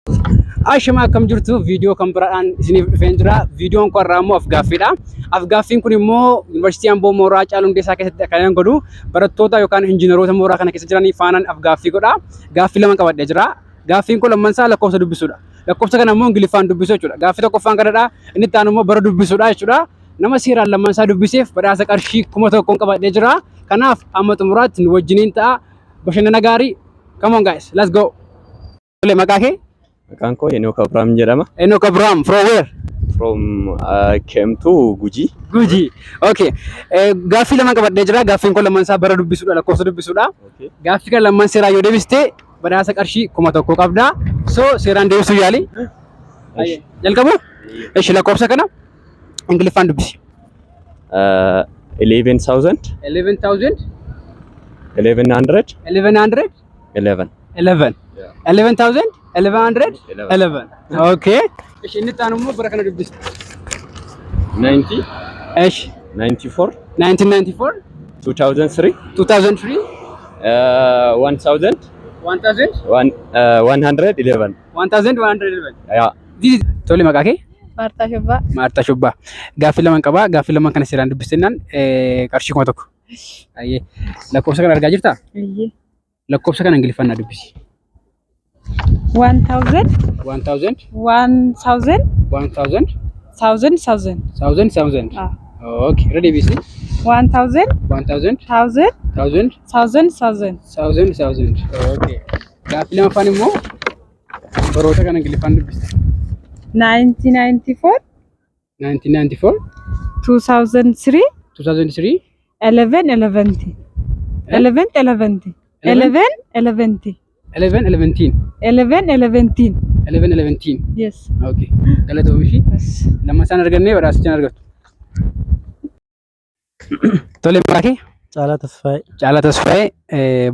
Ashama akkam jirtu viidiyoo kan biraan isiniif dhufeen jira. Viidiyoon kun raammoo afgaaffiidha. Afgaaffiin kun immoo Yuunivarsiitii Amboo Mooraa Caaluu Hundeessaa keessatti kan godhu barattoota yookaan injiinaroota mooraa kana keessa jiranii faanaan afgaaffii godha. Gaaffii lama qabadhee jira. Gaaffiin kun lammansaa lakkoofsa dubbisuudha. Lakkoofsa kana immoo Ingiliffaan dubbisuu jechuudha. Gaaffii tokkoffaan kanadha. Inni itti aanu immoo bara dubbisuudha jechuudha. Nama seeraan lammansaa dubbiseef badhaasa qarshii 1000 qabadhee jira. Kanaaf amma xumuraatti nu wajjiniin ta'a. Bashannana gaarii. Come on guys, let's go. Maqaa kee? Maqaan koo Enoch Abraham jedhama. Enoch Abraham, from where? From Kemtu, Guji. Guji. Okay. Gaaffii lama qabadhee jira. Gaaffiin kun lammansaa bara dubbisuudha, lakkoofsa dubbisuudha. Okay. Gaaffii kan lamman seeraa yoo deebiste badhaasa qarshii 1000 qabda. So seeraan deebisuu yaali. Jalqabu? Eesh lakkoofsa kana Ingiliffaan dubbisi. 11,000. 11,000. 1100. 1100. 11. 11. 11,000. 1100. 11. Okay. Eesh inni taanu immoo bara kana dubbisi. 90. Eesh. 94. 1994. 2003. 2003. 1000. 1000. 111. 1111. Yeah. Tole maqaa kee? Martaa Shubbaa. Martaa Shubbaa. Gaaffii lama qaba. Gaaffii lama kana seeraan dubbisnaan qarshii 1000. Ayyee. Lakkoofsa kana argaa jirtaa? Iyyee. Lakkoofsa kana Ingiliffaan na dubbisi. 1000. 1000. 1000. 1000. 1000. 1000. Ah. Okay. Ready busy? 1000. 1000. 1000. 1000. 1000. 1000. Okay. Gaaffii lama afaan immoo baroota kana Ingiliffaan dubbisi. 1994. 1994. 2003. 2003. 11. 11. 11. 11. 11. 11 11. 11. 11 11. Yes. Okay. Galatoomi. Yes. Lama isaan argannee badhaasichaan argattu. Tole maqaa kee? Caalaa Tasfaayee. Caalaa Tasfaayee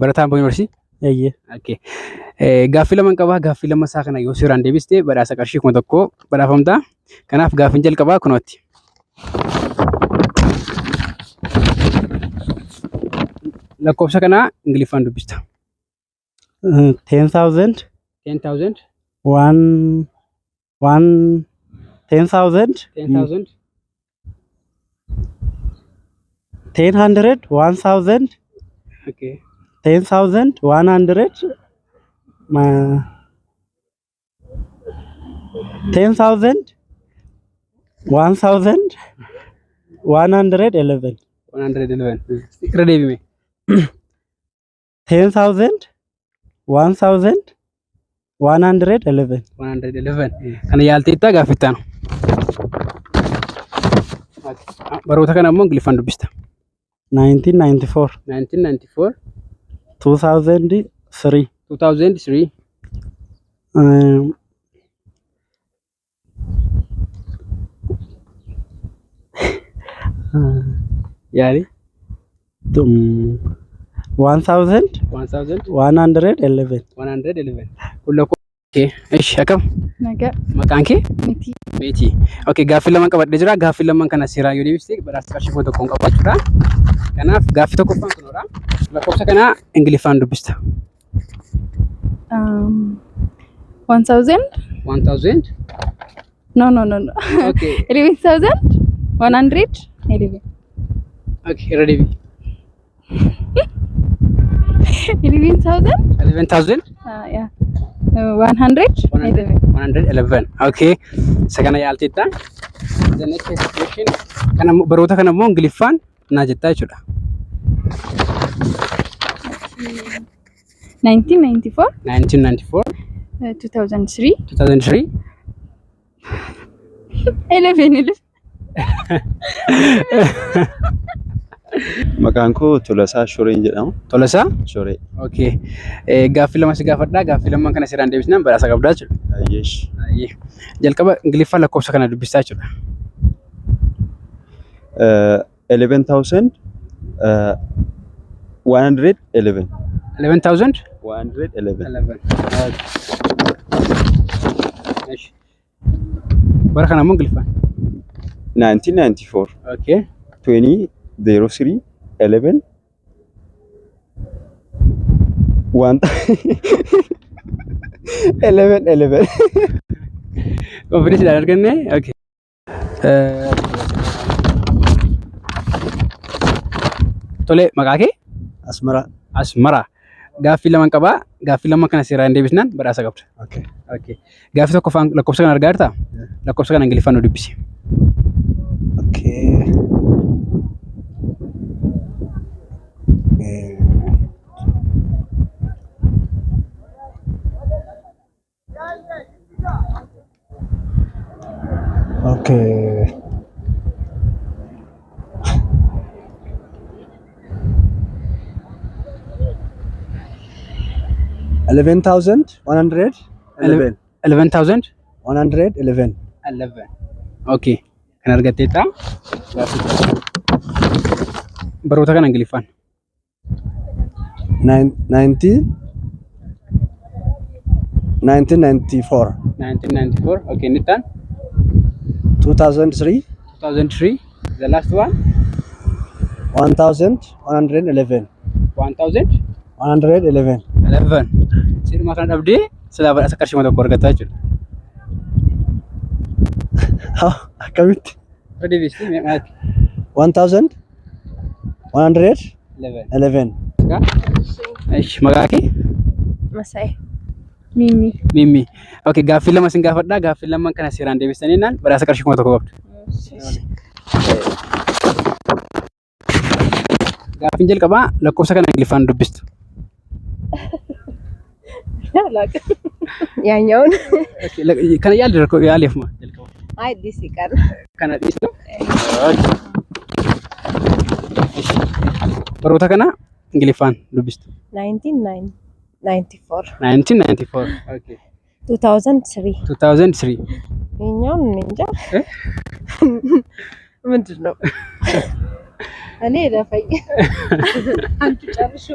barataa Amboo Yuunivarsiitii. Eeyyee. Okay. Gaaffii lama qaba. Gaaffii lama isaa kana yoo seeraan deebiste badhaasa qarshii 1000 badhaafamta. Kanaaf gaaffiin jalqabaa kunooti. Lakkoofsa kana Ingiliffaan dubbista. 10,000. 10,000. 10,000. 10,000. 10,100. 1,000. Okay. 10,100. 10,000. 1,000. 111. 111. Irra deebime. 10,000. 1,000. 111. 111. Kana yaalteettaa gaaffittaan. Baroota kana immoo Ingiliffaan dubbista. 1994. 1994. 2003. 2003. Yaali. 1,000. 1000. 111. 111. Kullakoo. Okay. Ish akkam? Nagaa. Maqaan kee? Miti. Meetii. Okay, gaaffii lama qabadhee jira. Gaaffii lama kana seeraan yoo deebiste badhaasa qarshii 1000 qabachuudha. Kanaaf gaaffii tokkoffaan kunoodha. Lakkoofsa kana Ingiliffaan dubbista. 1000. 1000. No. Okay. 11,000. 111. Okay, ready. 11,000. 11,000. Yeah. 100. 111. Okay. Isa kana yaalteetta. The next question. Kana baroota kana immoo Ingiliffaan naa jettaa jechuudha. 1994. 1994. 2003. 2003. 11. Maqaan koo Tolasaa Shoreen jedhama. Tolasaa? Shoree. Okay. Gaaffii lama si gaafadhaa. Gaaffii lama kana seeraan deebisnaan badhaasa qabdaa jechuudha. Ayyeesh. Ayyee. Jalqaba Ingiliffaan lakkoofsa kana dubbistaa jechuudha. 11,000. 111. 11,000. 111. Bara kana immoo Ingiliffaan. 1994. Okay. 2003. 11. 1. 11. Confidence dhaan arganne. Okay. Tole maqaa kee? Asmara. Asmara. Gaaffii lama qabaa. Gaaffii lama kana seeraan deebisnaan badhaasa qabda. Okay. Okay. Gaaffii tokko afaan lakkoofsa kana argaa jirtaa? Lakkoofsa kana Ingiliffaan nu dubbisi. Okay. Okay. $11,111. 11,000? 111. 11. Okay. Kan argatteetta. Baroota kana Ingiliffaan. 1994. 1994. Okay, Nitan. 2003. 2003. The last one. 1,111. 1,000. 111. 11. Sirma kana dhabdee silaa badhaasa qarshii tokko argattaa jechuudha. Akkamitti? Deebistii meeqaati? 1,111. Ishi maqaa kee? Masai. Mimi. Mimi. Okay, gaaffii lama sin gaafadhaa. Gaaffii lama kana seeraan deebistanii naan badhaasa qarshii tokko qabdu. Gaaffiin jalqabaa lakkoofsa kana Ingiliffaan dubbistu. Yaanyoon. Kana yaalli rakkoo yaaleef ma jalqaba. Ay, disi kan. Kana dhiistu. Baroota kana Ingiliffaan dubbistu. 1994. 1994. Okay. 2003. 2003. Yaanyoon ninja. ምንድን ነው? እኔ ለፈይ አንቺ ጨርሹ።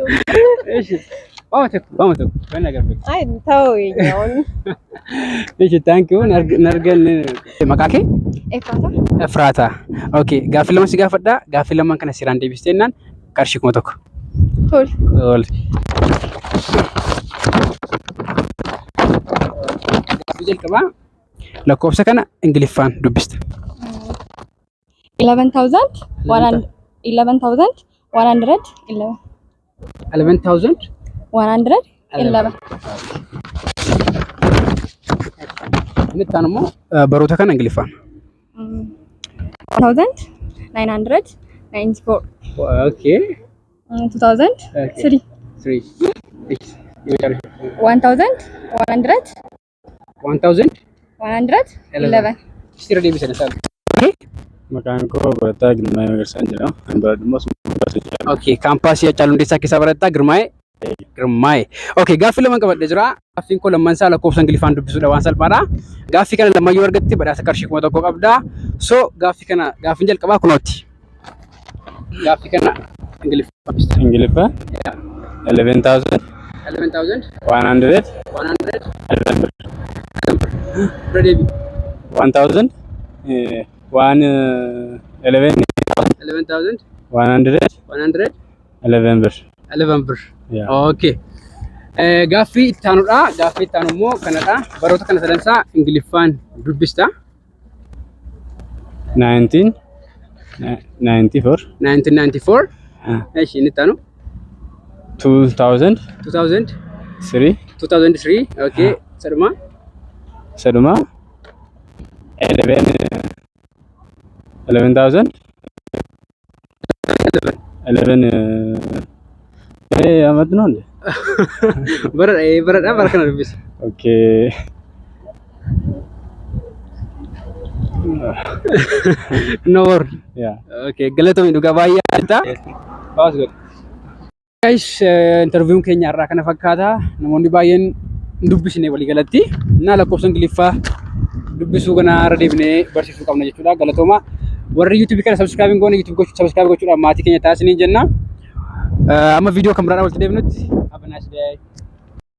እሺ ባመተኩ በነገር በቃ አይ ተው ይኛውን። እሺ ታንክ ዩ ነርገን መቃኬ ኤፍራታ ኦኬ ጋፊ ለማ ሲጋፈዳ ጋፊ ለማን ከነ ሲራን ዴቢስቴናን ቀርሺ ኮተኩ ቶል ጋፊ ጀልቀባ ለኮብሰ ከነ እንግሊፋን ዱብስት 11,111. 11,111. ንታንሞ በሮታ ከነ እንግሊፋን 1,994. ኦኬ 2003. 1,111. Sira deebisanii sal. Maqaan koo Barataa Girmaa Magarsaa jedhama. Baradummaas Okay, kaampaasii Hacaaluu Hundeessaa keessa barataa Girmaa'ee. Okay, gaaffii lama qabadhee jira. Gaaffiin koo lamman isaa lakkoofsa Ingiliffaan dubbisuudha waan salphaadha. Gaaffii kana lamman yoo argatte badhaasa qarshii tokko qabda. So gaaffiin jalqabaa kunooti. Gaaffii kana Ingiliffaan. 11,000. 11,000. 100. 100. Ready. 1,000. 11,000. 11,000. 100. 11 ብር. 11 ብር. Yeah. Okay. Gaaffii itti aanuudha. Gaaffii itti aanu immoo kanadha. Baroota kana sadansaa Ingiliffaan dubbista. 1994. 1994. Eeshi inni itti aanu. 2000. 2003. 3. Okay. Saduma. 11,000. 11 amat ነው እንዴ? በረዳ ባርከና ልብስ ኦኬ ኖር ያ ኦኬ ገለቶሚ ዱጋ ባያ አልታ ባስ ጎ ጋይስ ኢንተርቪውን ከኛ አራ ከነ ፈካታ ነሞንዲ ባየን ዱብስኔ ወሊ ገለቲ እና ለኮብሰን ግሊፋ ዱብሱ ገና ረዴብኔ በርሲሱ ቀምነ ጀቹዳ ገለቶማ warri YouTube kana subscribe ngoone YouTube gochuu subscribe gochuudha maatii keenya taasisanii jenna amma video kan biraadhaan walitti deebinutti have a nice day